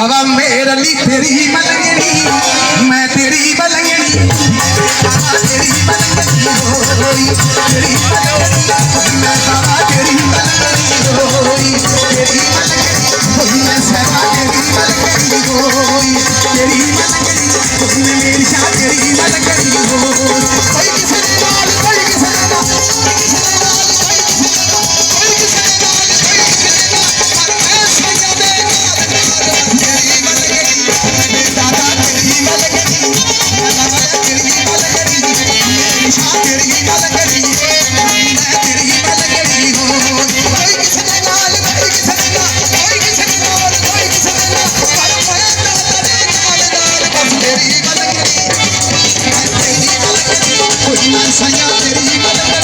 बाबा मेरे लिए तेरी मलंगनी, मैं तेरी मलंगनी, बाबा तेरी मलंगनी होई, तेरी मलंगनी, मैं बाबा तेरी मलंगनी होई, तेरी मलंगनी होई, मैं बाबा तेरी मलंगनी होई, तेरी मलंगनी होई, मैं मेरी शाह तेरी मलंगनी होई। कोई किसी ने नाल, कोई किसी ने नाल, कोई किसी ने नाल, कोई किसी ने नाल, कोई किसी ने नाल, पर मैं सैया दे नाल तेरी मलंगनी, मैं दादा तेरी मलंगनी, मैं बाबा तेरी मलंगनी, मेरी शाह तेरी मलंगनी, मैं तेरी मलंगनी होई। कोई किसी ने नाल, कोई किसी ने नाल, कोई किसी ने नाल, कोई किसी ने नाल, पर मैं दादा दे नाल बस तेरी मलंगनी, मैं तेरी मलंगनी, मैं सैया तेरी मलंगनी।